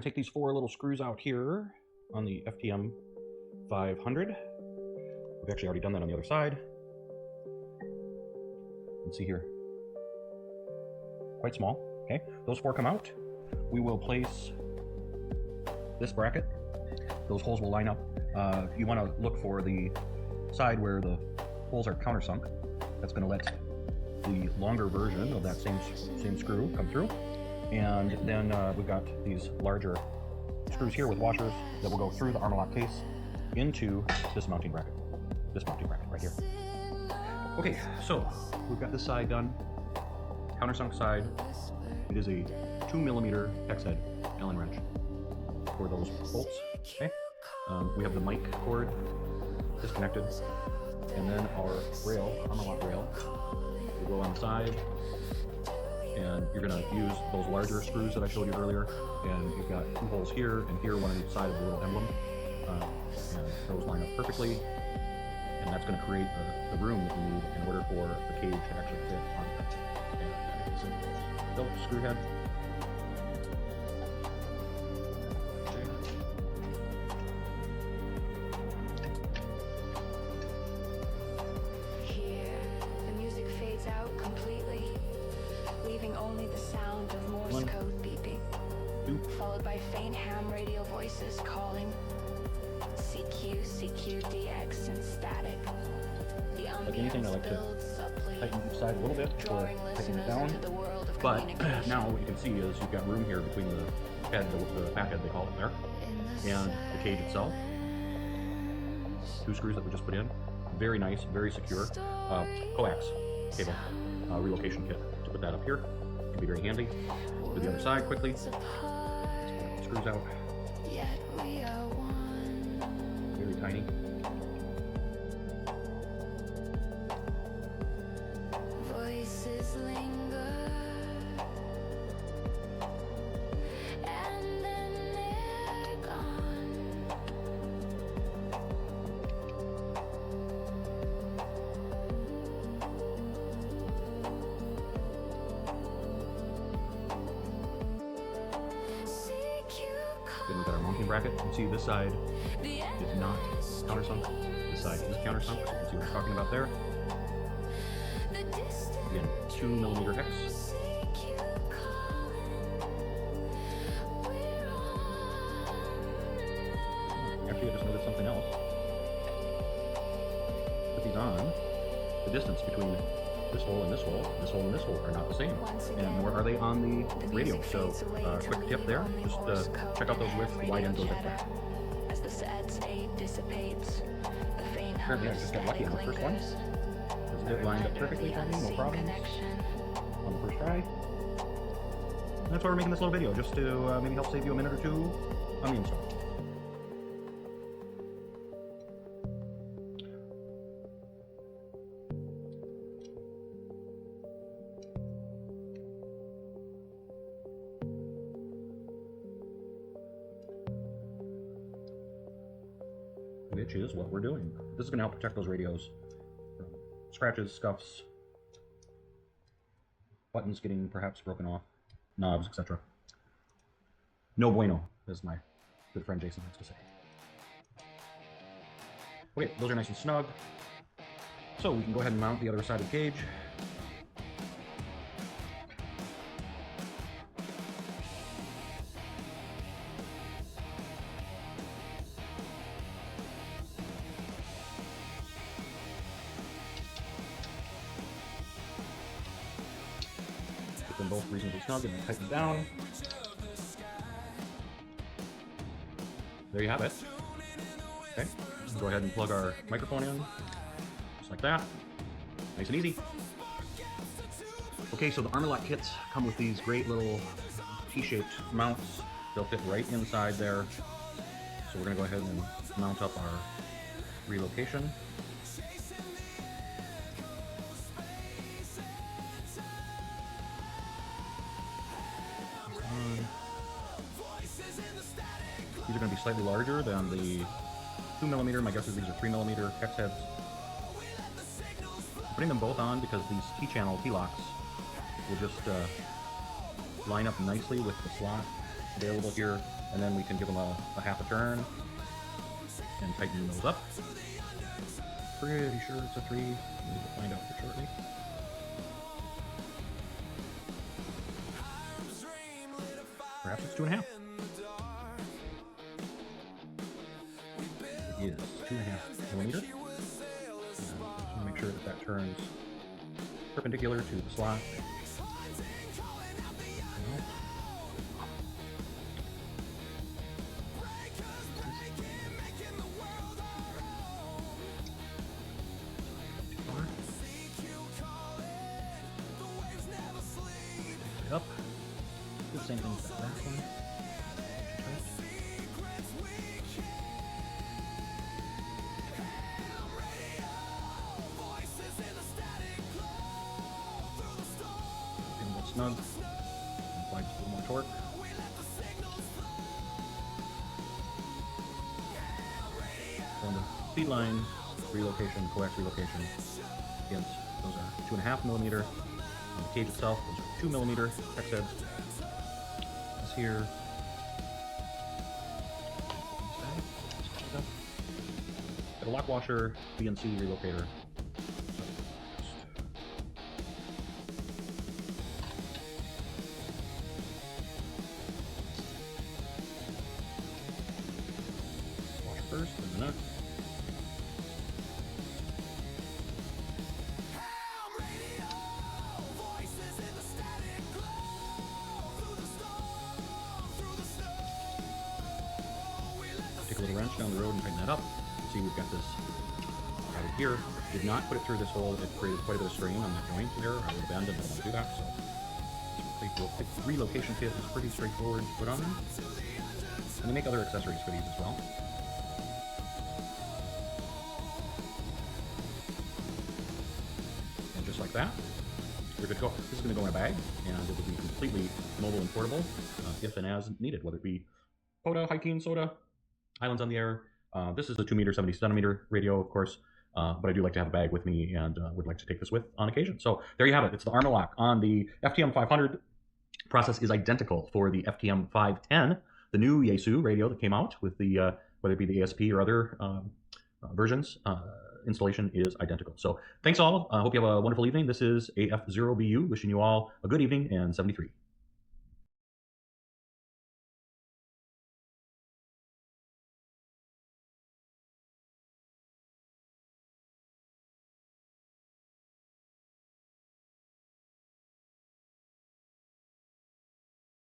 to take these 4 little screws out here on the FTM 500. We've actually already done that on the other side. You can see here, quite small. Okay, those 4 come out. We will place this bracket. Those holes will line up. You want to look for the side where the holes are countersunk. That's going to let the longer version of that same screw come through. And then we've got these larger screws here with washers that will go through the Armoloq case into this mounting bracket. This mounting bracket right here. Okay, so we've got this side done. Countersunk side. It is a 2mm hex head Allen wrench for those bolts. Okay. We have the mic cord disconnected, and then our rail, Armoloq rail, will go on the side. And you're going to use those larger screws that I showed you earlier, and you've got 2 holes here and here, one on each side of the little emblem, and those line up perfectly, and that's going to create the room that you need in order for the cage to actually fit on it. And it's a built screw head. Only the sound of Morse code beeping, followed by faint ham radio voices calling CQ, CQDX, and static. The like anything, I like to tighten each side a little bit before tightening it down. But now what you can see is you've got room here between the head, the back head they call it there, and the cage itself. 2 screws that we just put in. Very nice, very secure. Coax cable relocation kit to put that up here. Can be very handy. Do the other side quickly. Screws out. Very tiny. Voices linger, and then they're gone. Then we've got our mounting bracket. You can see this side is not countersunk. This side is countersunk, so you can see what I'm talking about there. Again, 2mm hex. Actually, I just noticed something else. Put these on. The distance between this hole and this hole, this hole and this hole are not the same, and nor are they on the radio. So, quick tip there: just check out those widths, the wide end goes like that. As the sad state dissipates, the faint Apparently, I just got lucky on the first one. It lined up perfectly for me, no problems. On the first try. And that's why we're making this little video, just to maybe help save you a minute or 2 on the install. Which is what we're doing. This is going to help protect those radios from scratches, scuffs, buttons getting perhaps broken off, knobs, etc. No bueno, as my good friend Jason likes to say. Okay, those are nice and snug. So we can go ahead and mount the other side of the cage. Get them both reasonably snug and then tighten down. There you have it. Okay, go ahead and plug our microphone in, just like that. Nice and easy. Okay, so the Armoloq kits come with these great little T-shaped mounts. They'll fit right inside there. So we're gonna go ahead and mount up our relocation. These are going to be slightly larger than the 2mm. My guess is these are 3mm hex heads. I'm putting them both on because these T-channel T-locks will just line up nicely with the slot available here and then we can give them a half a turn and tighten those up. Pretty sure it's a 3. We'll find out here shortly. Perhaps it's 2.5. It is 2.5 millimeter. Just want to make sure that that turns perpendicular to the slot. Up. Do the same thing with that last one. Get a little snug. Apply just a little more torque. On the speed line relocation, coax relocation, again, those are 2.5 millimeter. On the cage itself, those are 2 millimeter hex heads. This here. Got a lock washer, BNC relocator. Wash first, and the nut. Take a little wrench down the road and tighten that up. See, we've got this right here. Did not put it through this hole. It created quite a bit of strain on that joint there. I would abandon, don't want to do that. So, the relocation kit is pretty straightforward to put on there. And they make other accessories for these as well. And just like that, we're good to go. This is going to go in a bag, and it will be completely mobile and portable if and as needed, whether it be POTA, hiking, soda, islands on the air. This is the 2 meter, 70 centimeter radio, of course, but I do like to have a bag with me and would like to take this with on occasion. So there you have it. It's the Armoloq on the FTM 500. Process is identical for the FTM 510, the new Yaesu radio that came out with the, whether it be the ASP or other versions, installation is identical. So thanks all. I hope you have a wonderful evening. This is AF0BU wishing you all a good evening and 73.